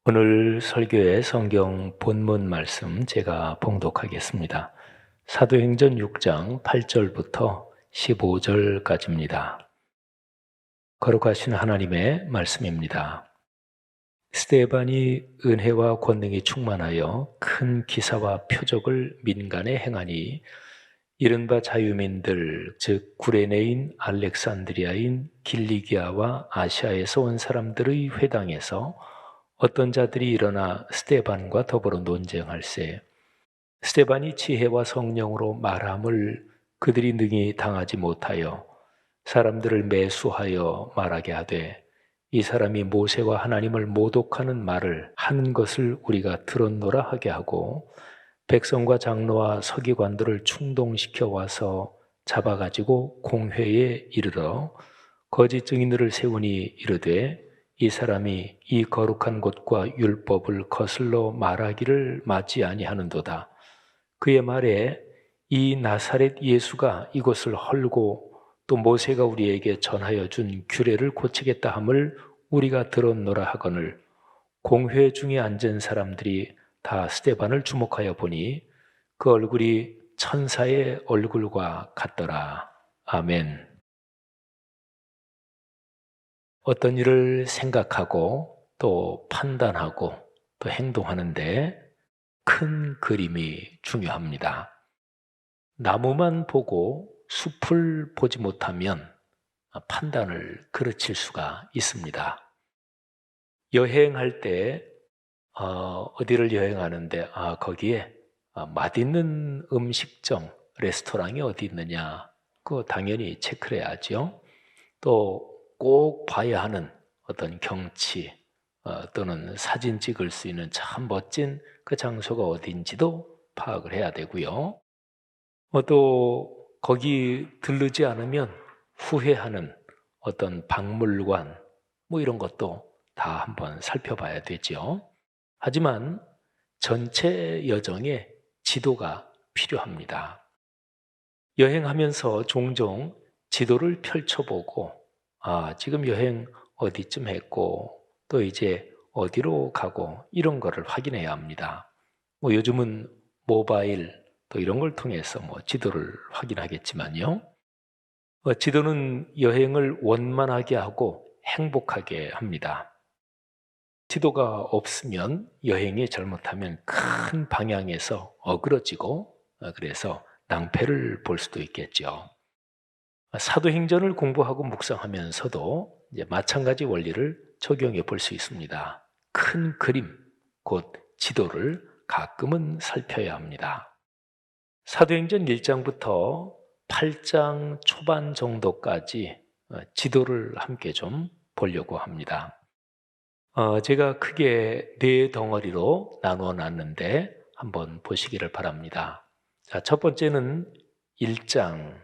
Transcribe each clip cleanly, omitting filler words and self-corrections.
오늘 설교의 성경 본문 말씀 제가 봉독하겠습니다. 사도행전 6장 8절부터 15절까지입니다. 거룩하신 하나님의 말씀입니다. 스데반이 은혜와 권능이 충만하여 큰 기사와 표적을 민간에 행하니 이른바 자유민들 즉 구레네인, 알렉산드리아인, 길리기아와 아시아에서 온 사람들의 회당에서 어떤 자들이 일어나 스데반과 더불어 논쟁할세 스데반이 지혜와 성령으로 말함을 그들이 능히 당하지 못하여 사람들을 매수하여 말하게 하되 이 사람이 모세와 하나님을 모독하는 말을 하는 것을 우리가 들었노라 하게 하고 백성과 장로와 서기관들을 충동시켜 와서 잡아가지고 공회에 이르러 거짓 증인들을 세우니 이르되 이 사람이 이 거룩한 곳과 율법을 거슬러 말하기를 맞지 아니하는도다. 그의 말에 이 나사렛 예수가 이곳을 헐고 또 모세가 우리에게 전하여 준 규례를 고치겠다 함을 우리가 들었노라 하거늘 공회 중에 앉은 사람들이 다 스데반을 주목하여 보니 그 얼굴이 천사의 얼굴과 같더라. 아멘. 어떤 일을 생각하고 또 판단하고 또 행동하는데 큰 그림이 중요합니다. 나무만 보고 숲을 보지 못하면 판단을 그르칠 수가 있습니다. 여행할 때 어디를 여행하는데 거기에 맛있는 음식점, 레스토랑이 어디 있느냐 그거 당연히 체크를 해야죠. 또 꼭 봐야 하는 어떤 경치 또는 사진 찍을 수 있는 참 멋진 그 장소가 어딘지도 파악을 해야 되고요. 또 거기 들르지 않으면 후회하는 어떤 박물관 이런 것도 다 한번 살펴봐야 되죠. 하지만 전체 여정에 지도가 필요합니다. 여행하면서 종종 지도를 펼쳐보고 지금 여행 어디쯤 했고 또 이제 어디로 가고 이런 거를 확인해야 합니다. 요즘은 모바일 또 이런 걸 통해서 지도를 확인하겠지만요. 지도는 여행을 원만하게 하고 행복하게 합니다. 지도가 없으면 여행이 잘못하면 큰 방향에서 어그러지고 그래서 낭패를 볼 수도 있겠죠. 사도행전을 공부하고 묵상하면서도 이제 마찬가지 원리를 적용해 볼 수 있습니다. 큰 그림, 곧 지도를 가끔은 살펴야 합니다. 사도행전 1장부터 8장 초반 정도까지 지도를 함께 좀 보려고 합니다. 제가 크게 네 덩어리로 나누어 놨는데 한번 보시기를 바랍니다. 자, 첫 번째는 1장,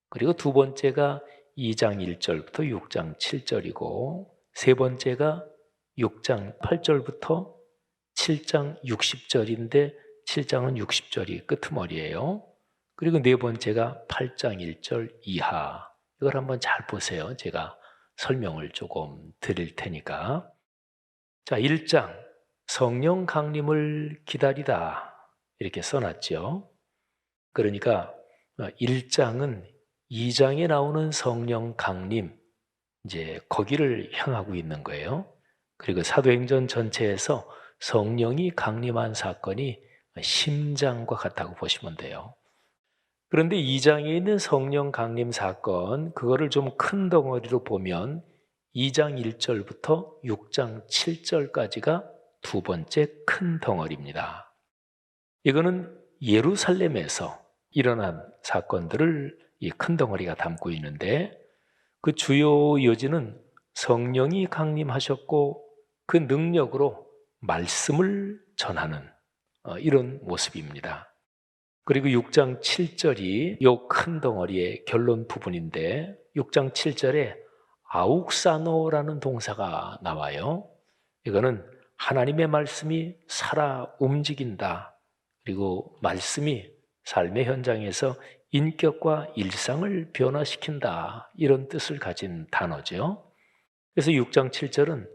그리고 두 번째가 2장 1절부터 6장 7절이고 세 번째가 6장 8절부터 7장 60절인데 7장은 60절이 끄트머리예요. 그리고 네 번째가 8장 1절 이하. 이걸 한번 잘 보세요. 제가 설명을 조금 드릴 테니까. 자, 1장 성령 강림을 기다리다 이렇게 써놨죠. 그러니까 1장은 2장에 나오는 성령 강림, 이제 거기를 향하고 있는 거예요. 그리고 사도행전 전체에서 성령이 강림한 사건이 심장과 같다고 보시면 돼요. 그런데 2장에 있는 성령 강림 사건, 그거를 좀 큰 덩어리로 보면 2장 1절부터 6장 7절까지가 두 번째 큰 덩어리입니다. 이거는 예루살렘에서 일어난 사건들을 이 큰 덩어리가 담고 있는데 그 주요 요지는 성령이 강림하셨고 그 능력으로 말씀을 전하는 이런 모습입니다. 그리고 6장 7절이 이 큰 덩어리의 결론 부분인데 6장 7절에 아욱사노라는 동사가 나와요. 이거는 하나님의 말씀이 살아 움직인다. 그리고 말씀이 삶의 현장에서 인격과 일상을 변화시킨다. 이런 뜻을 가진 단어죠. 그래서 6장 7절은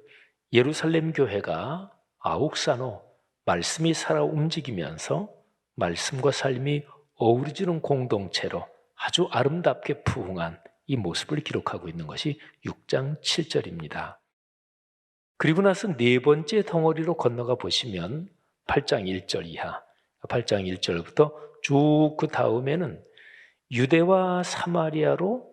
예루살렘 교회가 아욱사노, 말씀이 살아 움직이면서 말씀과 삶이 어우러지는 공동체로 아주 아름답게 부흥한 이 모습을 기록하고 있는 것이 6장 7절입니다. 그리고 나서 네 번째 덩어리로 건너가 보시면 8장 1절 이하, 8장 1절부터 쭉 그 다음에는 유대와 사마리아로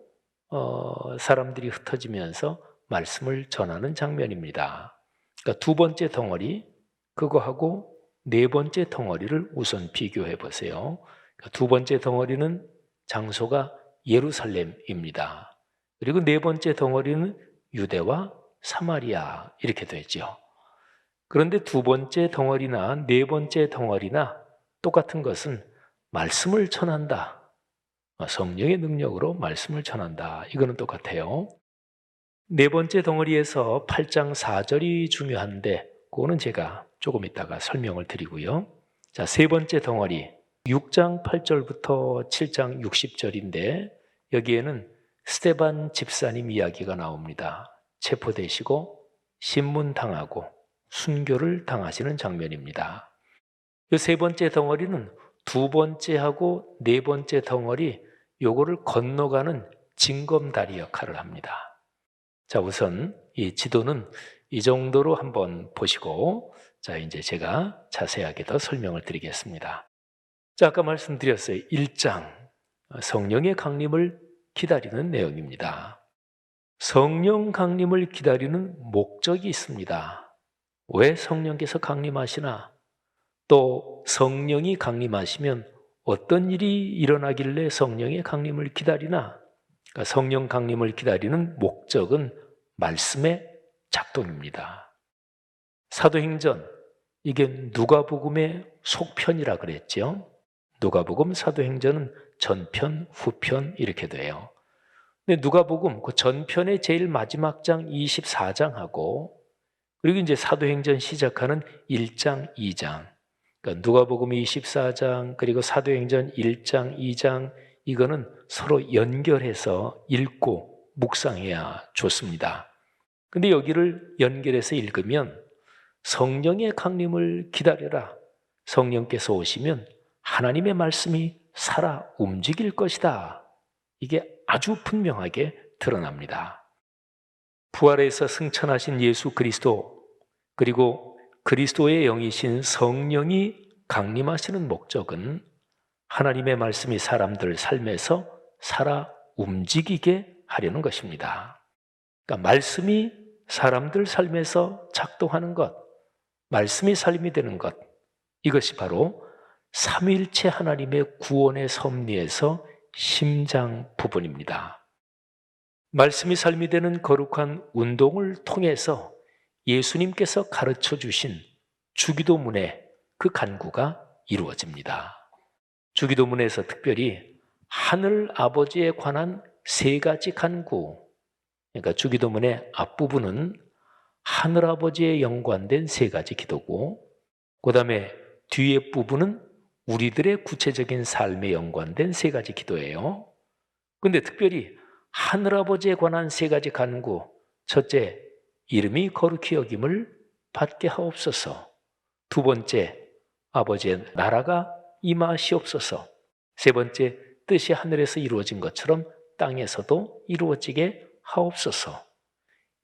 사람들이 흩어지면서 말씀을 전하는 장면입니다. 그러니까 두 번째 덩어리, 그거하고 네 번째 덩어리를 우선 비교해 보세요. 그러니까 두 번째 덩어리는 장소가 예루살렘입니다. 그리고 네 번째 덩어리는 유대와 사마리아 이렇게 되죠. 그런데 두 번째 덩어리나 네 번째 덩어리나 똑같은 것은 말씀을 전한다. 성령의 능력으로 말씀을 전한다. 이거는 똑같아요. 네 번째 덩어리에서 8장 4절이 중요한데 그거는 제가 조금 이따가 설명을 드리고요. 자, 세 번째 덩어리 6장 8절부터 7장 60절인데 여기에는 스데반 집사님 이야기가 나옵니다. 체포되시고 신문당하고 순교를 당하시는 장면입니다. 이 세 번째 덩어리는 두 번째하고 네 번째 덩어리 요거를 건너가는 징검다리 역할을 합니다. 자, 우선 이 지도는 이 정도로 한번 보시고 자, 이제 제가 자세하게 더 설명을 드리겠습니다. 자, 아까 말씀드렸어요. 1장 성령의 강림을 기다리는 내용입니다. 성령 강림을 기다리는 목적이 있습니다. 왜 성령께서 강림하시나? 또 성령이 강림하시면 어떤 일이 일어나길래 성령의 강림을 기다리나? 그러니까 성령 강림을 기다리는 목적은 말씀의 작동입니다. 사도행전, 이게 누가복음의 속편이라 그랬죠. 누가복음, 사도행전은 전편, 후편 이렇게 돼요. 근데 누가복음 그 전편의 제일 마지막 장 24장하고 그리고 이제 사도행전 시작하는 1장, 2장. 그러니까 누가복음 24장 그리고 사도행전 1장, 2장 이거는 서로 연결해서 읽고 묵상해야 좋습니다. 근데 여기를 연결해서 읽으면 성령의 강림을 기다려라. 성령께서 오시면 하나님의 말씀이 살아 움직일 것이다. 이게 아주 분명하게 드러납니다. 부활에서 승천하신 예수 그리스도 그리고 그리스도의 영이신 성령이 강림하시는 목적은 하나님의 말씀이 사람들 삶에서 살아 움직이게 하려는 것입니다. 그러니까 말씀이 사람들 삶에서 작동하는 것, 말씀이 삶이 되는 것, 이것이 바로 삼위일체 하나님의 구원의 섭리에서 심장 부분입니다. 말씀이 삶이 되는 거룩한 운동을 통해서 예수님께서 가르쳐 주신 주기도문의 그 간구가 이루어집니다. 주기도문에서 특별히 하늘 아버지에 관한 세 가지 간구, 그러니까 주기도문의 앞부분은 하늘 아버지에 연관된 세 가지 기도고 그 다음에 뒤에 부분은 우리들의 구체적인 삶에 연관된 세 가지 기도예요. 그런데 특별히 하늘 아버지에 관한 세 가지 간구, 첫째, 이름이 거룩히 여김을 받게 하옵소서. 두 번째, 아버지의 나라가 임하시옵소서. 세 번째, 뜻이 하늘에서 이루어진 것처럼 땅에서도 이루어지게 하옵소서.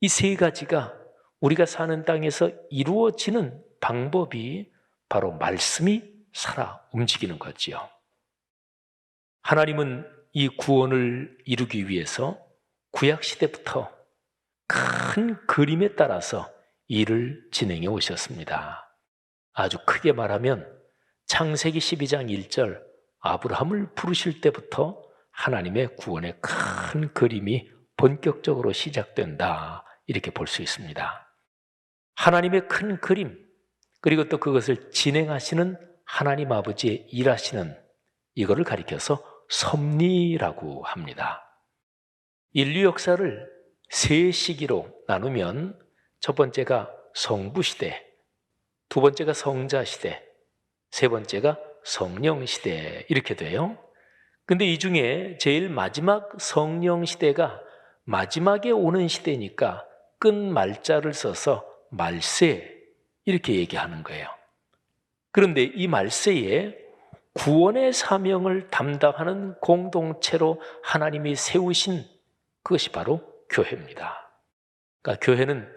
이 세 가지가 우리가 사는 땅에서 이루어지는 방법이 바로 말씀이 살아 움직이는 거지요. 하나님은 이 구원을 이루기 위해서 구약시대부터 큰 그림에 따라서 일을 진행해 오셨습니다. 아주 크게 말하면 창세기 12장 1절 아브라함을 부르실 때부터 하나님의 구원의 큰 그림이 본격적으로 시작된다. 이렇게 볼 수 있습니다. 하나님의 큰 그림, 그리고 또 그것을 진행하시는 하나님 아버지의 일하시는 이거를 가리켜서 섭리라고 합니다. 인류 역사를 세 시기로 나누면 첫 번째가 성부시대, 두 번째가 성자시대, 세 번째가 성령시대 이렇게 돼요. 근데 이 중에 제일 마지막 성령시대가 마지막에 오는 시대니까 끝 말자를 써서 말세 이렇게 얘기하는 거예요. 그런데 이 말세에 구원의 사명을 담당하는 공동체로 하나님이 세우신 그것이 바로 교회입니다. 그러니까 교회는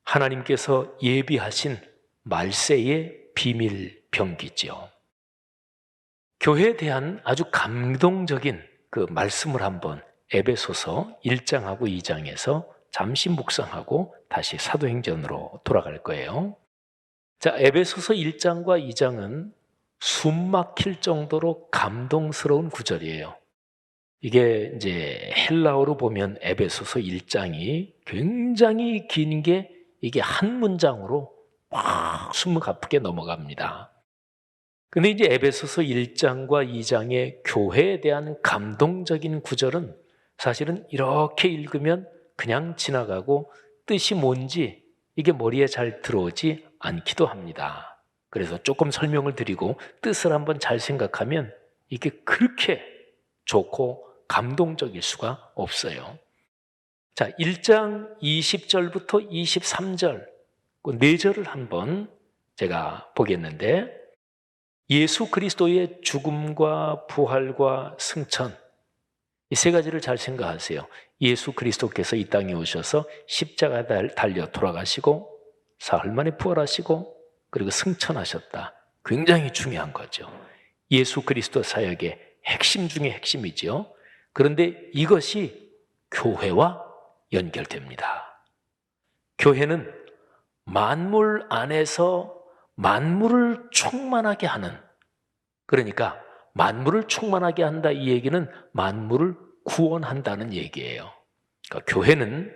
하나님께서 예비하신 말세의 비밀 병기지요. 교회에 대한 아주 감동적인 그 말씀을 한번 에베소서 1장하고 2장에서 잠시 묵상하고 다시 사도행전으로 돌아갈 거예요. 자, 에베소서 1장과 2장은 숨 막힐 정도로 감동스러운 구절이에요. 이게 이제 헬라어로 보면 에베소서 1장이 굉장히 긴 게 이게 한 문장으로 막 숨을 가쁘게 넘어갑니다. 근데 이제 에베소서 1장과 2장의 교회에 대한 감동적인 구절은 사실은 이렇게 읽으면 그냥 지나가고 뜻이 뭔지 이게 머리에 잘 들어오지 않기도 합니다. 그래서 조금 설명을 드리고 뜻을 한번 잘 생각하면 이게 그렇게 좋고 감동적일 수가 없어요. 자, 1장 20절부터 23절 그 4절을 한번 제가 보겠는데, 예수 그리스도의 죽음과 부활과 승천, 이 세 가지를 잘 생각하세요. 예수 그리스도께서 이 땅에 오셔서 십자가 달려 돌아가시고 사흘 만에 부활하시고 그리고 승천하셨다. 굉장히 중요한 거죠. 예수 그리스도 사역의 핵심 중의 핵심이죠. 그런데 이것이 교회와 연결됩니다. 교회는 만물 안에서 만물을 충만하게 하는, 그러니까 만물을 충만하게 한다 이 얘기는 만물을 구원한다는 얘기예요. 그러니까 교회는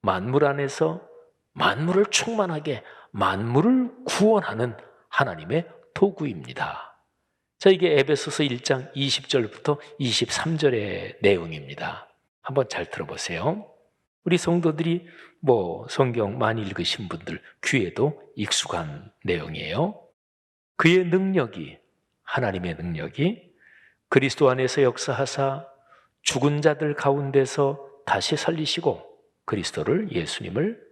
만물 안에서 만물을 충만하게 만물을 구원하는 하나님의 도구입니다. 자, 이게 에베소서 1장 20절부터 23절의 내용입니다. 한번 잘 들어보세요. 우리 성도들이 성경 많이 읽으신 분들 귀에도 익숙한 내용이에요. 그의 능력이, 하나님의 능력이 그리스도 안에서 역사하사 죽은 자들 가운데서 다시 살리시고 그리스도를, 예수님을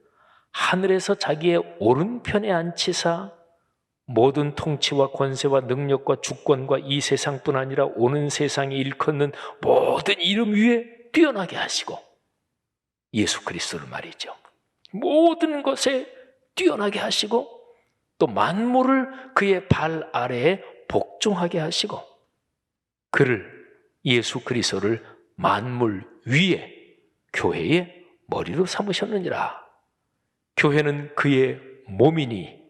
하늘에서 자기의 오른편에 앉히사 모든 통치와 권세와 능력과 주권과 이 세상뿐 아니라 오는 세상에 일컫는 모든 이름 위에 뛰어나게 하시고, 예수 그리스도를 말이죠. 모든 것에 뛰어나게 하시고 또 만물을 그의 발 아래에 복종하게 하시고 그를, 예수 그리스도를 만물 위에 교회의 머리로 삼으셨느니라. 교회는 그의 몸이니,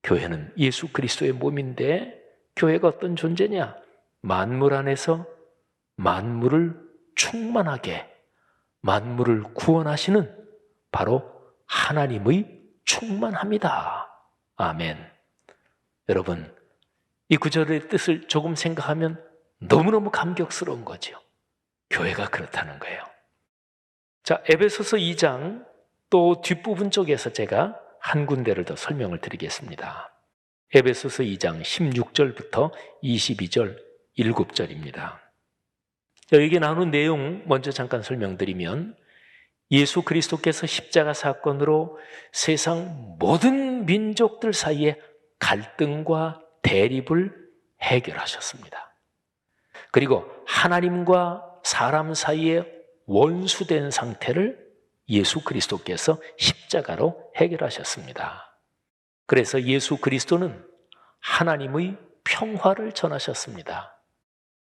교회는 예수 그리스도의 몸인데 교회가 어떤 존재냐? 만물 안에서 만물을 충만하게 만물을 구원하시는 바로 하나님의 충만함이다. 아멘. 여러분, 이 구절의 뜻을 조금 생각하면 너무너무 감격스러운 거죠. 교회가 그렇다는 거예요. 자, 에베소서 2장 또 뒷부분 쪽에서 제가 한 군데를 더 설명을 드리겠습니다. 에베소서 2장 16절부터 22절 7절입니다. 여기 나오는 내용 먼저 잠깐 설명드리면, 예수 그리스도께서 십자가 사건으로 세상 모든 민족들 사이에 갈등과 대립을 해결하셨습니다. 그리고 하나님과 사람 사이에 원수된 상태를 예수 그리스도께서 십자가로 해결하셨습니다. 그래서 예수 그리스도는 하나님의 평화를 전하셨습니다.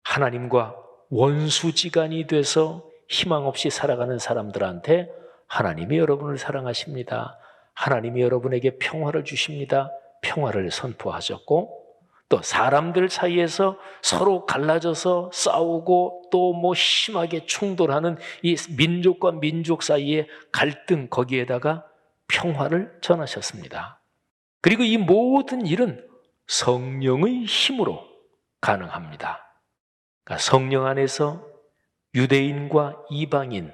하나님과 원수지간이 돼서 희망 없이 살아가는 사람들한테 하나님이 여러분을 사랑하십니다. 하나님이 여러분에게 평화를 주십니다. 평화를 선포하셨고, 또 사람들 사이에서 서로 갈라져서 싸우고 또 심하게 충돌하는 이 민족과 민족 사이의 갈등, 거기에다가 평화를 전하셨습니다. 그리고 이 모든 일은 성령의 힘으로 가능합니다. 그러니까 성령 안에서 유대인과 이방인,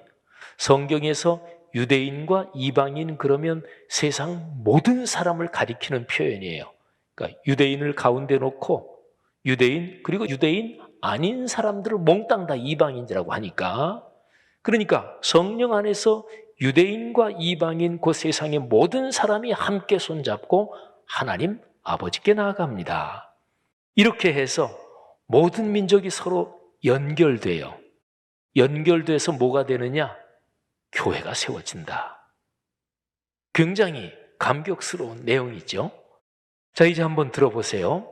성경에서 유대인과 이방인 그러면 세상 모든 사람을 가리키는 표현이에요. 그러니까 유대인을 가운데 놓고 유대인 그리고 유대인 아닌 사람들을 몽땅 다 이방인이라고 하니까, 그러니까 성령 안에서 유대인과 이방인 그 세상의 모든 사람이 함께 손잡고 하나님 아버지께 나아갑니다. 이렇게 해서 모든 민족이 서로 연결돼요. 연결돼서 뭐가 되느냐? 교회가 세워진다. 굉장히 감격스러운 내용이죠. 자, 이제 한번 들어보세요.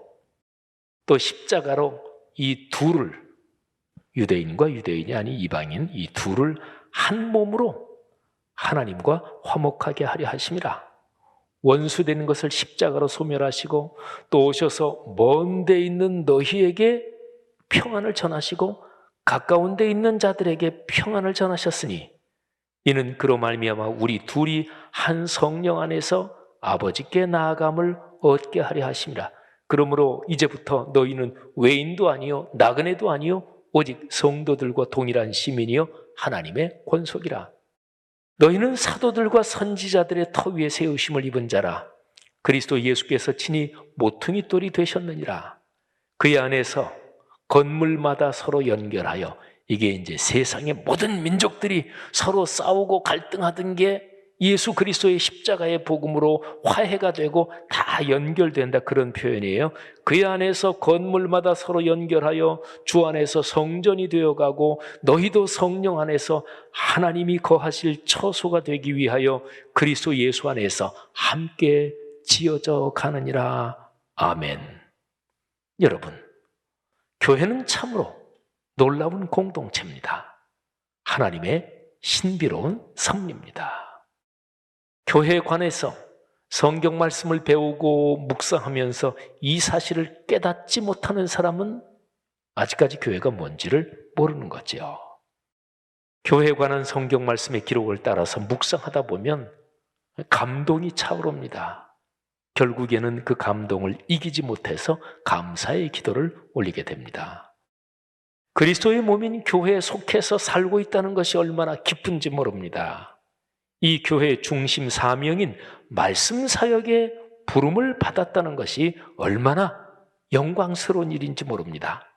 또 십자가로 이 둘을, 유대인과 유대인이 아닌 이방인 이 둘을 한 몸으로 하나님과 화목하게 하려 하심이라. 원수되는 것을 십자가로 소멸하시고 또 오셔서 먼 데 있는 너희에게 평안을 전하시고 가까운 데 있는 자들에게 평안을 전하셨으니 이는 그로 말미암아 우리 둘이 한 성령 안에서 아버지께 나아감을 얻게 하려 하심이라. 그러므로 이제부터 너희는 외인도 아니요 나그네도 아니요 오직 성도들과 동일한 시민이요 하나님의 권속이라. 너희는 사도들과 선지자들의 터 위에 세우심을 입은 자라. 그리스도 예수께서 친히 모퉁이 돌이 되셨느니라. 그의 안에서 건물마다 서로 연결하여, 이게 이제 세상의 모든 민족들이 서로 싸우고 갈등하던 게 예수 그리스도의 십자가의 복음으로 화해가 되고 다 연결된다, 그런 표현이에요. 그의 안에서 건물마다 서로 연결하여 주 안에서 성전이 되어가고 너희도 성령 안에서 하나님이 거하실 처소가 되기 위하여 그리스도 예수 안에서 함께 지어져 가느니라. 아멘. 여러분, 교회는 참으로 놀라운 공동체입니다. 하나님의 신비로운 섭리입니다. 교회에 관해서 성경 말씀을 배우고 묵상하면서 이 사실을 깨닫지 못하는 사람은 아직까지 교회가 뭔지를 모르는 거죠. 교회에 관한 성경 말씀의 기록을 따라서 묵상하다 보면 감동이 차오릅니다. 결국에는 그 감동을 이기지 못해서 감사의 기도를 올리게 됩니다. 그리스도의 몸인 교회에 속해서 살고 있다는 것이 얼마나 기쁜지 모릅니다. 이 교회의 중심 사명인 말씀 사역에 부름을 받았다는 것이 얼마나 영광스러운 일인지 모릅니다.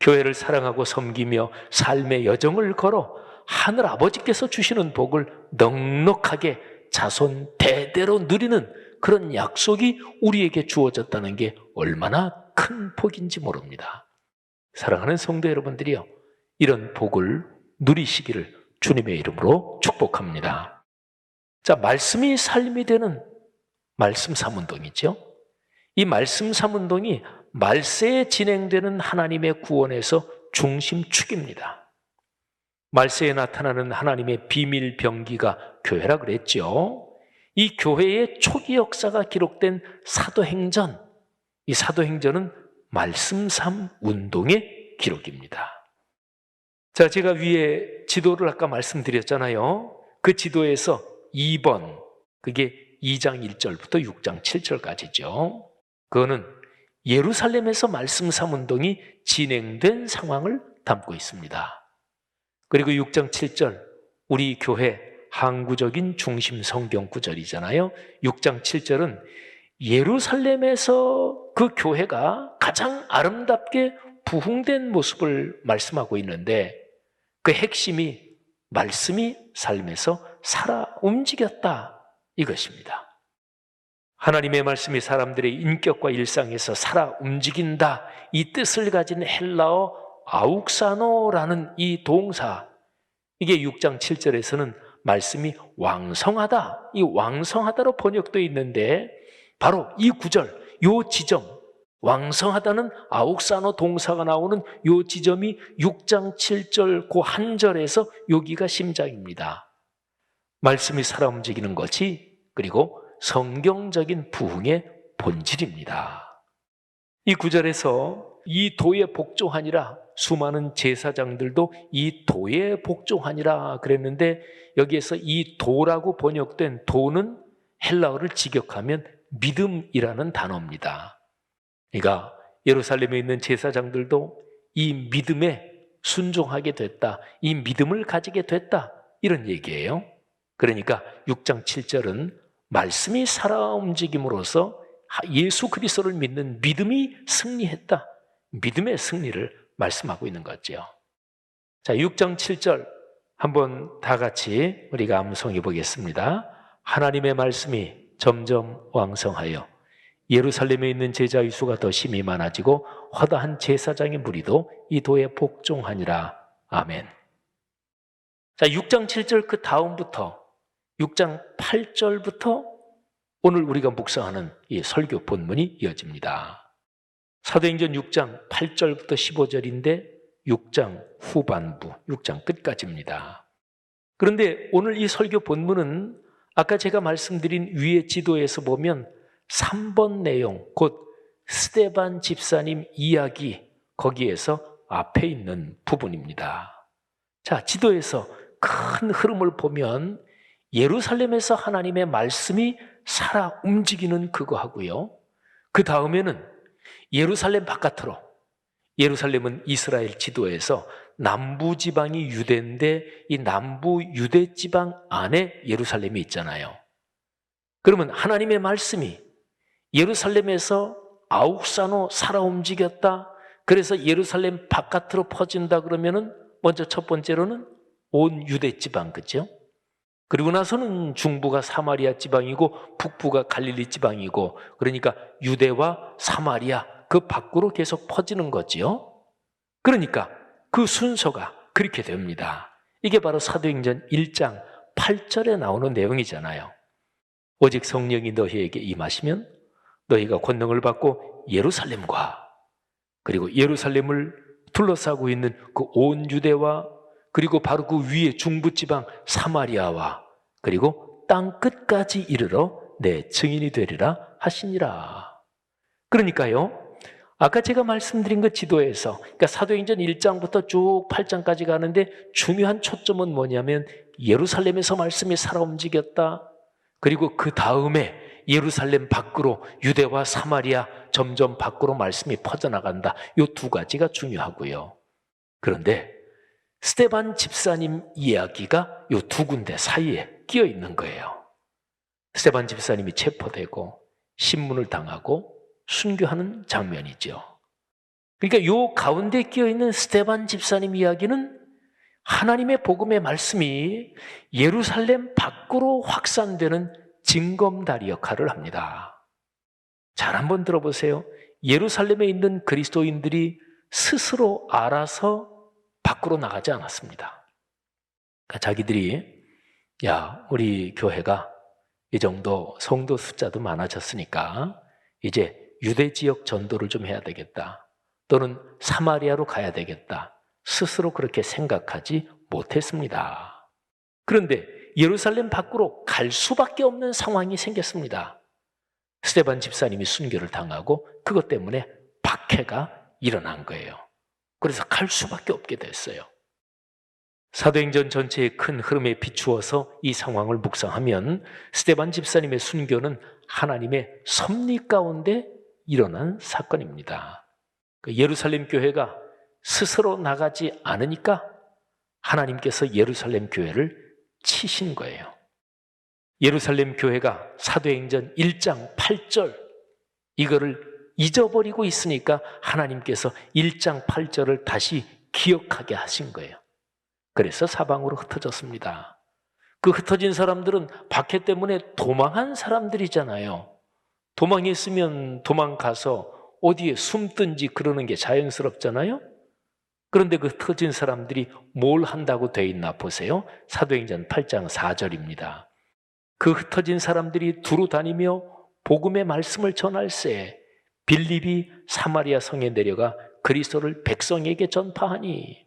교회를 사랑하고 섬기며 삶의 여정을 걸어 하늘 아버지께서 주시는 복을 넉넉하게 자손 대대로 누리는 그런 약속이 우리에게 주어졌다는 게 얼마나 큰 복인지 모릅니다. 사랑하는 성도 여러분들이요, 이런 복을 누리시기를 주님의 이름으로 축복합니다. 자, 말씀이 삶이 되는 말씀 삼운동이죠. 이 말씀 삼운동이 말세에 진행되는 하나님의 구원에서 중심축입니다. 말세에 나타나는 하나님의 비밀 병기가 교회라 그랬죠. 이 교회의 초기 역사가 기록된 사도행전, 이 사도행전은 말씀 삼운동의 기록입니다. 자, 제가 위에 지도를 아까 말씀드렸잖아요. 그 지도에서 2번, 그게 2장 1절부터 6장 7절까지죠. 그거는 예루살렘에서 말씀 삼운동이 진행된 상황을 담고 있습니다. 그리고 6장 7절, 우리 교회 항구적인 중심 성경 구절이잖아요. 6장 7절은 예루살렘에서 그 교회가 가장 아름답게 부흥된 모습을 말씀하고 있는데, 그 핵심이 말씀이 삶에서 살아 움직였다, 이것입니다. 하나님의 말씀이 사람들의 인격과 일상에서 살아 움직인다, 이 뜻을 가진 헬라어 아욱사노라는 이 동사, 이게 6장 7절에서는 말씀이 왕성하다, 이 왕성하다로 번역되어 있는데, 바로 이 구절, 요 지점, 왕성하다는 아욱사노 동사가 나오는 요 지점이 6장 7절 그 한 절에서 여기가 심장입니다. 말씀이 살아 움직이는 것이, 그리고 성경적인 부흥의 본질입니다. 이 구절에서 이 도에 복종하니라, 수많은 제사장들도 이 도에 복종하니라 그랬는데, 여기에서 이 도라고 번역된 도는 헬라어를 직역하면 믿음이라는 단어입니다. 그러니까 예루살렘에 있는 제사장들도 이 믿음에 순종하게 됐다, 이 믿음을 가지게 됐다, 이런 얘기예요. 그러니까 6장 7절은 말씀이 살아 움직임으로써 예수 그리스도를 믿는 믿음이 승리했다, 믿음의 승리를 말씀하고 있는 거죠. 자, 6장 7절 한번 다 같이 우리가 암송해 보겠습니다. 하나님의 말씀이 점점 왕성하여 예루살렘에 있는 제자의 수가 더 심히 많아지고 허다한 제사장의 무리도 이 도에 복종하니라. 아멘. 자, 6장 7절 그 다음부터 6장 8절부터 오늘 우리가 묵상하는 이 설교 본문이 이어집니다. 사도행전 6장 8절부터 15절인데 6장 후반부, 6장 끝까지입니다. 그런데 오늘 이 설교 본문은 아까 제가 말씀드린 위의 지도에서 보면 3번 내용, 곧 스데반 집사님 이야기, 거기에서 앞에 있는 부분입니다. 자, 지도에서 큰 흐름을 보면 예루살렘에서 하나님의 말씀이 살아 움직이는 그거 하고요. 그 다음에는 예루살렘 바깥으로, 예루살렘은 이스라엘 지도에서 남부 지방이 유대인데 이 남부 유대 지방 안에 예루살렘이 있잖아요. 그러면 하나님의 말씀이 예루살렘에서 아욱산으로 살아 움직였다. 그래서 예루살렘 바깥으로 퍼진다 그러면은 먼저 첫 번째로는 온 유대 지방, 그죠? 그리고 나서는 중부가 사마리아 지방이고 북부가 갈릴리 지방이고, 그러니까 유대와 사마리아 그 밖으로 계속 퍼지는 거지요. 그러니까 그 순서가 그렇게 됩니다. 이게 바로 사도행전 1장 8절에 나오는 내용이잖아요. 오직 성령이 너희에게 임하시면 너희가 권능을 받고 예루살렘과 그리고 예루살렘을 둘러싸고 있는 그 온 유대와 그리고 바로 그 위에 중부지방 사마리아와 그리고 땅 끝까지 이르러 내 증인이 되리라 하시니라. 그러니까요, 아까 제가 말씀드린 그 지도에서, 그러니까 사도행전 1장부터 쭉 8장까지 가는데 중요한 초점은 뭐냐면 예루살렘에서 말씀이 살아 움직였다. 그리고 그 다음에 예루살렘 밖으로 유대와 사마리아 점점 밖으로 말씀이 퍼져나간다. 이 두 가지가 중요하고요. 그런데 스데반 집사님 이야기가 이 두 군데 사이에 끼어 있는 거예요. 스데반 집사님이 체포되고 신문을 당하고 순교하는 장면이죠. 그러니까 이 가운데 끼어 있는 스데반 집사님 이야기는 하나님의 복음의 말씀이 예루살렘 밖으로 확산되는 징검다리 역할을 합니다. 잘 한번 들어보세요. 예루살렘에 있는 그리스도인들이 스스로 알아서 밖으로 나가지 않았습니다. 그러니까 자기들이 우리 교회가 이 정도 성도 숫자도 많아졌으니까 이제 유대 지역 전도를 좀 해야 되겠다. 또는 사마리아로 가야 되겠다. 스스로 그렇게 생각하지 못했습니다. 그런데 예루살렘 밖으로 갈 수밖에 없는 상황이 생겼습니다. 스데반 집사님이 순교를 당하고 그것 때문에 박해가 일어난 거예요. 그래서 갈 수밖에 없게 됐어요. 사도행전 전체의 큰 흐름에 비추어서 이 상황을 묵상하면 스데반 집사님의 순교는 하나님의 섭리 가운데 일어난 사건입니다. 예루살렘 교회가 스스로 나가지 않으니까 하나님께서 예루살렘 교회를 치신 거예요. 예루살렘 교회가 사도행전 1장 8절 이거를 잊어버리고 있으니까 하나님께서 1장 8절을 다시 기억하게 하신 거예요. 그래서 사방으로 흩어졌습니다. 그 흩어진 사람들은 박해 때문에 도망한 사람들이잖아요. 도망했으면 도망가서 어디에 숨든지 그러는 게 자연스럽잖아요. 그런데 그 흩어진 사람들이 뭘 한다고 돼 있나 보세요. 사도행전 8장 4절입니다. 그 흩어진 사람들이 두루 다니며 복음의 말씀을 전할세 빌립이 사마리아 성에 내려가 그리스도를 백성에게 전파하니.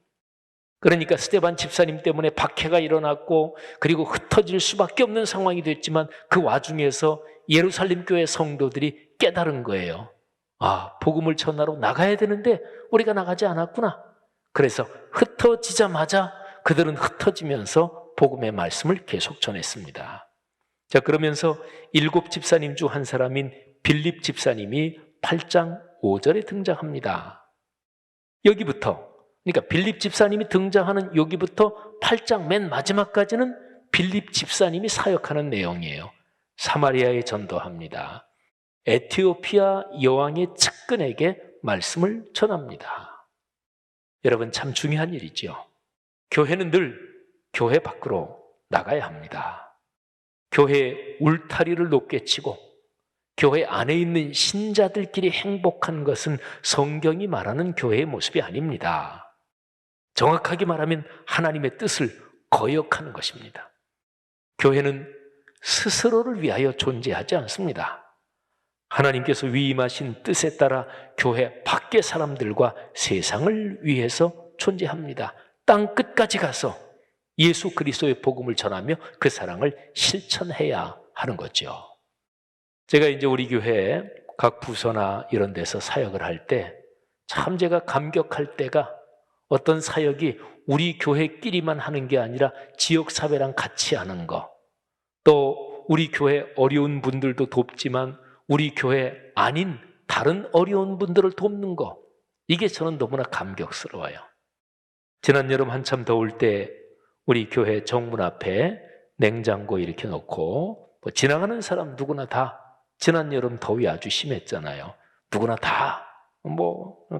그러니까 스데반 집사님 때문에 박해가 일어났고 그리고 흩어질 수밖에 없는 상황이 됐지만 그 와중에서 예루살렘 교회 성도들이 깨달은 거예요. 복음을 전하러 나가야 되는데 우리가 나가지 않았구나. 그래서 흩어지자마자 그들은 흩어지면서 복음의 말씀을 계속 전했습니다. 자, 그러면서 7 집사님 중 한 사람인 빌립 집사님이 8장 5절에 등장합니다. 여기부터, 그러니까 빌립 집사님이 등장하는 여기부터 8장 맨 마지막까지는 빌립 집사님이 사역하는 내용이에요. 사마리아에 전도합니다. 에티오피아 여왕의 측근에게 말씀을 전합니다. 여러분, 참 중요한 일이죠. 교회는 늘 교회 밖으로 나가야 합니다. 교회 울타리를 높게 치고 교회 안에 있는 신자들끼리 행복한 것은 성경이 말하는 교회의 모습이 아닙니다. 정확하게 말하면 하나님의 뜻을 거역하는 것입니다. 교회는 스스로를 위하여 존재하지 않습니다. 하나님께서 위임하신 뜻에 따라 교회 밖의 사람들과 세상을 위해서 존재합니다. 땅 끝까지 가서 예수 그리스도의 복음을 전하며 그 사랑을 실천해야 하는 거죠. 제가 이제 우리 교회 각 부서나 이런 데서 사역을 할 때 참 제가 감격할 때가 어떤 사역이 우리 교회끼리만 하는 게 아니라 지역사회랑 같이 하는 거, 또 우리 교회 어려운 분들도 돕지만 우리 교회 아닌 다른 어려운 분들을 돕는 거, 이게 저는 너무나 감격스러워요. 지난 여름 한참 더울 때 우리 교회 정문 앞에 냉장고 이렇게 놓고 지나가는 사람 누구나 다, 지난 여름 더위 아주 심했잖아요. 누구나 다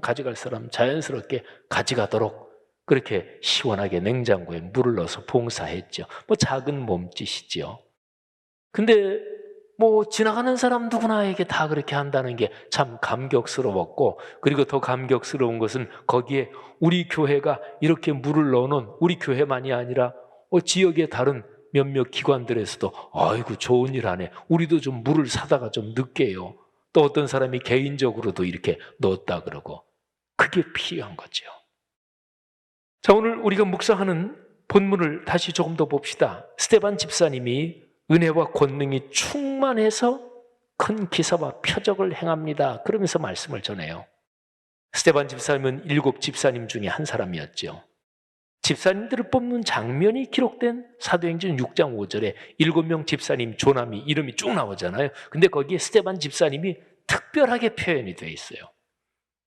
가져갈 사람 자연스럽게 가져가도록 그렇게 시원하게 냉장고에 물을 넣어서 봉사했죠. 작은 몸짓이죠. 근데 지나가는 사람 누구나에게 다 그렇게 한다는 게 참 감격스러웠고, 그리고 더 감격스러운 것은 거기에 우리 교회가 이렇게 물을 넣어놓은, 우리 교회만이 아니라 지역의 다른 몇몇 기관들에서도 아이고 좋은 일 하네, 우리도 좀 물을 사다가 좀 넣게요. 또 어떤 사람이 개인적으로도 이렇게 넣었다 그러고, 그게 필요한 거죠. 자, 오늘 우리가 묵상하는 본문을 다시 조금 더 봅시다. 스데반 집사님이 은혜와 권능이 충만해서 큰 기사와 표적을 행합니다. 그러면서 말씀을 전해요. 스데반 집사님은 7 집사님 중에 한 사람이었죠. 집사님들을 뽑는 장면이 기록된 사도행전 6장 5절에 7명 집사님 조남이 이름이 쭉 나오잖아요. 근데 거기에 스데반 집사님이 특별하게 표현이 되어 있어요.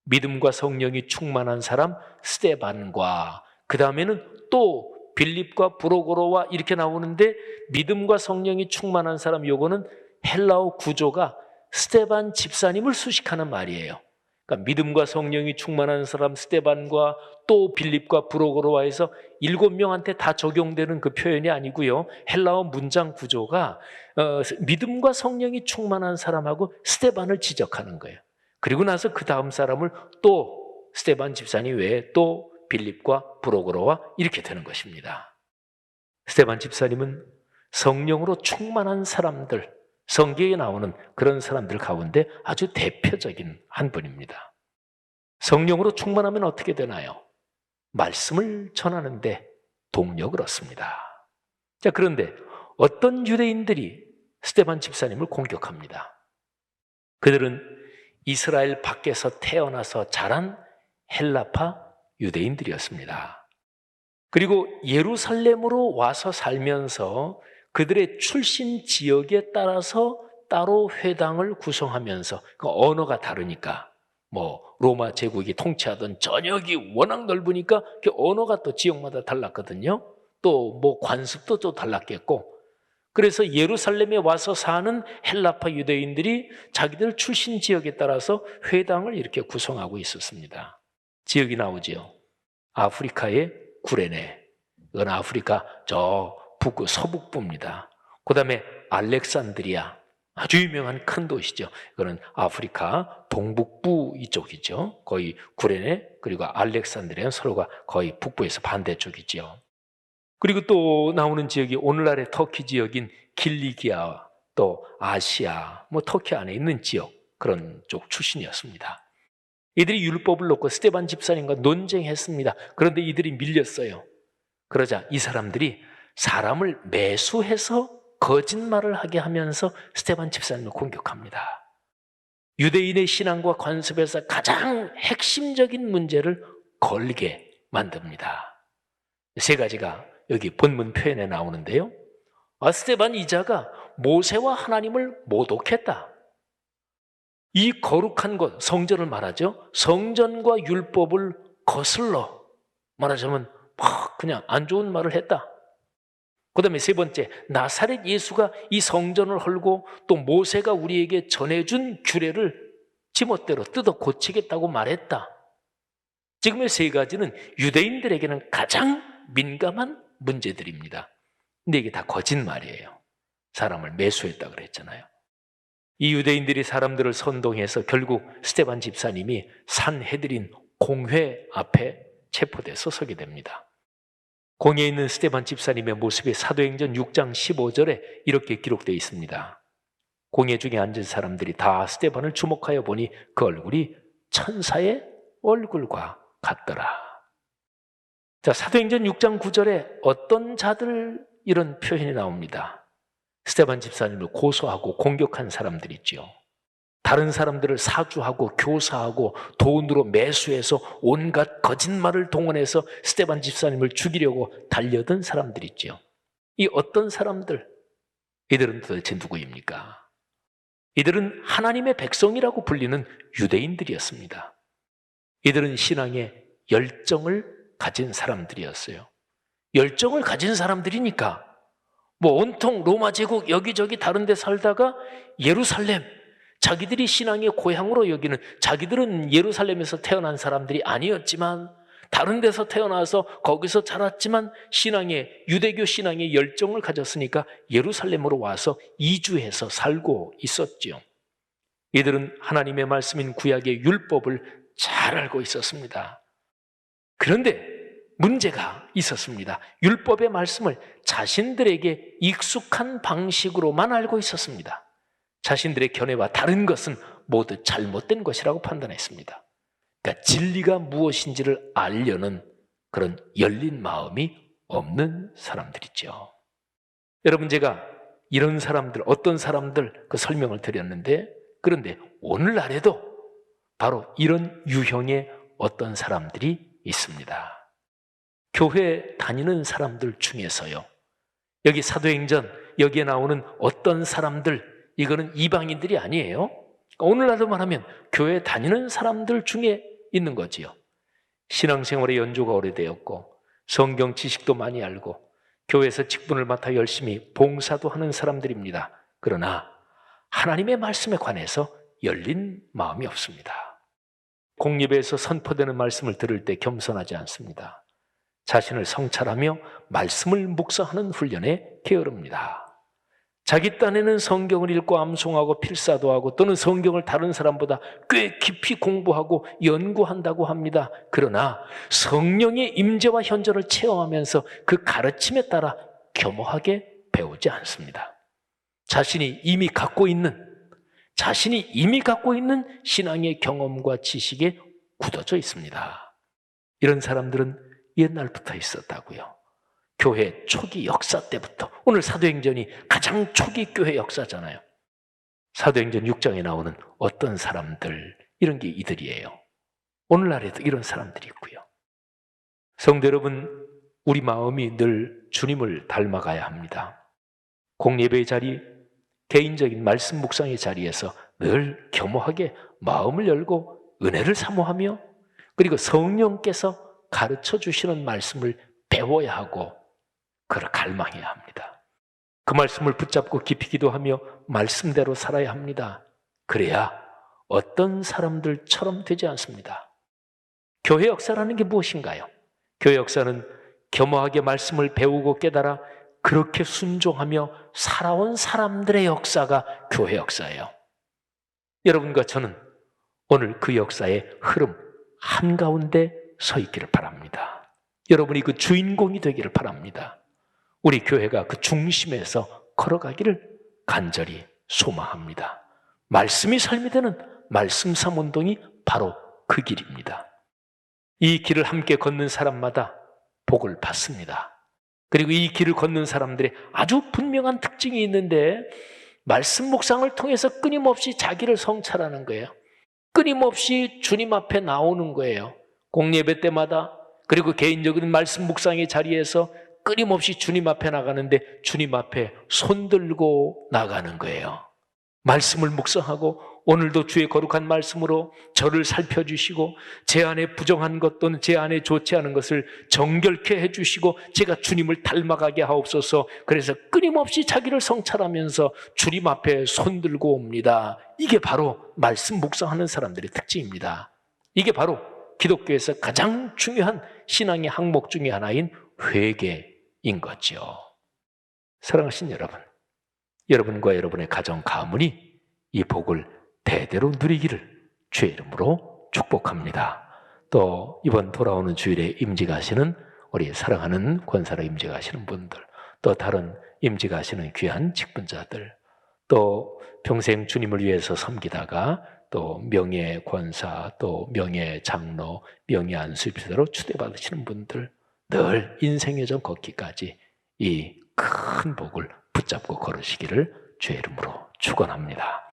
믿음과 성령이 충만한 사람 스데반과, 그 다음에는 또 빌립과 브로고로와 이렇게 나오는데, 믿음과 성령이 충만한 사람, 요거는 헬라어 구조가 스데반 집사님을 수식하는 말이에요. 그러니까 믿음과 성령이 충만한 사람 스데반과 또 빌립과 브로고로와 해서 7명한테 다 적용되는 그 표현이 아니고요. 헬라어 문장 구조가 믿음과 성령이 충만한 사람하고 스데반을 지적하는 거예요. 그리고 나서 그 다음 사람을 또 스데반 집사님 외에 또 빌립과 브로고로와 이렇게 되는 것입니다. 스데반 집사님은 성령으로 충만한 사람들, 성경에 나오는 그런 사람들 가운데 아주 대표적인 한 분입니다. 성령으로 충만하면 어떻게 되나요? 말씀을 전하는데 동력을 얻습니다. 자, 그런데 어떤 유대인들이 스데반 집사님을 공격합니다. 그들은 이스라엘 밖에서 태어나서 자란 헬라파 유대인들이었습니다. 그리고 예루살렘으로 와서 살면서 그들의 출신 지역에 따라서 따로 회당을 구성하면서, 그 언어가 다르니까 로마 제국이 통치하던 전역이 워낙 넓으니까 그 언어가 또 지역마다 달랐거든요. 또 관습도 또 달랐겠고, 그래서 예루살렘에 와서 사는 헬라파 유대인들이 자기들 출신 지역에 따라서 회당을 이렇게 구성하고 있었습니다. 지역이 나오죠. 아프리카의 구레네, 이건 아프리카 저 북부 서북부입니다. 그 다음에 알렉산드리아, 아주 유명한 큰 도시죠. 이거는 아프리카 동북부 이쪽이죠. 거의 구레네 그리고 알렉산드리아는 서로가 거의 북부에서 반대쪽이죠. 그리고 또 나오는 지역이 오늘날의 터키 지역인 길리기아, 또 아시아, 터키 안에 있는 지역, 그런 쪽 출신이었습니다. 이들이 율법을 놓고 스데반 집사님과 논쟁했습니다. 그런데 이들이 밀렸어요. 그러자 이 사람들이 사람을 매수해서 거짓말을 하게 하면서 스데반 집사님을 공격합니다. 유대인의 신앙과 관습에서 가장 핵심적인 문제를 걸게 만듭니다. 3가지가 여기 본문 표현에 나오는데요. 스데반 이자가 모세와 하나님을 모독했다. 이 거룩한 것, 성전을 말하죠. 성전과 율법을 거슬러 말하자면 그냥 안 좋은 말을 했다. 그 다음에 3번째, 나사렛 예수가 이 성전을 헐고 또 모세가 우리에게 전해준 규례를 지멋대로 뜯어 고치겠다고 말했다. 지금 이 3가지는 유대인들에게는 가장 민감한 문제들입니다. 근데 이게 다 거짓말이에요. 사람을 매수했다 그랬잖아요. 이 유대인들이 사람들을 선동해서 결국 스데반 집사님이 산헤드린 공회 앞에 체포돼서 서게 됩니다. 공회에 있는 스데반 집사님의 모습이 사도행전 6장 15절에 이렇게 기록되어 있습니다. 공회 중에 앉은 사람들이 다 스데반을 주목하여 보니 그 얼굴이 천사의 얼굴과 같더라. 자, 사도행전 6장 9절에 어떤 자들 이런 표현이 나옵니다. 스데반 집사님을 고소하고 공격한 사람들 있죠. 다른 사람들을 사주하고 교사하고 돈으로 매수해서 온갖 거짓말을 동원해서 스데반 집사님을 죽이려고 달려든 사람들 있죠. 이 어떤 사람들, 이들은 도대체 누구입니까? 이들은 하나님의 백성이라고 불리는 유대인들이었습니다. 이들은 신앙에 열정을 가진 사람들이었어요. 열정을 가진 사람들이니까 온통 로마 제국 여기저기 다른 데 살다가 예루살렘, 자기들이 신앙의 고향으로 여기는, 자기들은 예루살렘에서 태어난 사람들이 아니었지만 다른 데서 태어나서 거기서 자랐지만 유대교 신앙의 열정을 가졌으니까 예루살렘으로 와서 이주해서 살고 있었지요. 이들은 하나님의 말씀인 구약의 율법을 잘 알고 있었습니다. 그런데 문제가 있었습니다. 율법의 말씀을 자신들에게 익숙한 방식으로만 알고 있었습니다. 자신들의 견해와 다른 것은 모두 잘못된 것이라고 판단했습니다. 그러니까 진리가 무엇인지를 알려는 그런 열린 마음이 없는 사람들이죠. 여러분, 제가 이런 사람들, 어떤 사람들 그 설명을 드렸는데, 그런데 오늘날에도 바로 이런 유형의 어떤 사람들이 있습니다. 교회 다니는 사람들 중에서요, 여기 사도행전 여기에 나오는 어떤 사람들, 이거는 이방인들이 아니에요. 오늘날로 말하면 교회 다니는 사람들 중에 있는 거지요. 신앙생활의 연조가 오래되었고 성경 지식도 많이 알고 교회에서 직분을 맡아 열심히 봉사도 하는 사람들입니다. 그러나 하나님의 말씀에 관해서 열린 마음이 없습니다. 공예배에서 선포되는 말씀을 들을 때 겸손하지 않습니다. 자신을 성찰하며 말씀을 묵상하는 훈련에 게으릅니다. 자기 딴에는 성경을 읽고 암송하고 필사도 하고 또는 성경을 다른 사람보다 꽤 깊이 공부하고 연구한다고 합니다. 그러나 성령의 임재와 현존을 체험하면서 그 가르침에 따라 겸허하게 배우지 않습니다. 자신이 이미 갖고 있는 신앙의 경험과 지식에 굳어져 있습니다. 이런 사람들은 옛날부터 있었다고요. 교회 초기 역사 때부터. 오늘 사도행전이 가장 초기 교회 역사잖아요. 사도행전 6장에 나오는 어떤 사람들, 이런 게 이들이에요. 오늘날에도 이런 사람들이 있고요. 성도 여러분, 우리 마음이 늘 주님을 닮아가야 합니다. 공예배의 자리, 개인적인 말씀 묵상의 자리에서 늘 겸허하게 마음을 열고 은혜를 사모하며 그리고 성령께서 가르쳐 주시는 말씀을 배워야 하고 그를 갈망해야 합니다. 그 말씀을 붙잡고 깊이 기도하며 말씀대로 살아야 합니다. 그래야 어떤 사람들처럼 되지 않습니다. 교회 역사라는 게 무엇인가요? 교회 역사는 겸허하게 말씀을 배우고 깨달아 그렇게 순종하며 살아온 사람들의 역사가 교회 역사예요. 여러분과 저는 오늘 그 역사의 흐름 한가운데 서 있기를 바랍니다. 여러분이 그 주인공이 되기를 바랍니다. 우리 교회가 그 중심에서 걸어가기를 간절히 소망합니다. 말씀이 삶이 되는 말씀 삼운동이 바로 그 길입니다. 이 길을 함께 걷는 사람마다 복을 받습니다. 그리고 이 길을 걷는 사람들의 아주 분명한 특징이 있는데 말씀 묵상을 통해서 끊임없이 자기를 성찰하는 거예요. 끊임없이 주님 앞에 나오는 거예요. 공예배 때마다, 그리고 개인적인 말씀 묵상의 자리에서 끊임없이 주님 앞에 나가는데 주님 앞에 손들고 나가는 거예요. 말씀을 묵상하고 오늘도 주의 거룩한 말씀으로 저를 살펴주시고 제 안에 부정한 것 또는 제 안에 좋지 않은 것을 정결케 해주시고 제가 주님을 닮아가게 하옵소서. 그래서 끊임없이 자기를 성찰하면서 주님 앞에 손들고 옵니다. 이게 바로 말씀 묵상하는 사람들의 특징입니다. 이게 바로 기독교에서 가장 중요한 신앙의 항목 중에 하나인 회개입니다. 거죠. 사랑하신 여러분, 여러분과 여러분의 가정 가문이 이 복을 대대로 누리기를 주의 이름으로 축복합니다. 또 이번 돌아오는 주일에 임직하시는 우리 사랑하는 권사로 임직하시는 분들, 또 다른 임직하시는 귀한 직분자들, 또 평생 주님을 위해서 섬기다가 또 명예 권사, 또 명예 장로, 명예 안수입사로 추대받으시는 분들, 늘 인생의 전 걷기까지 이 큰 복을 붙잡고 걸으시기를 주의 이름으로 축원합니다.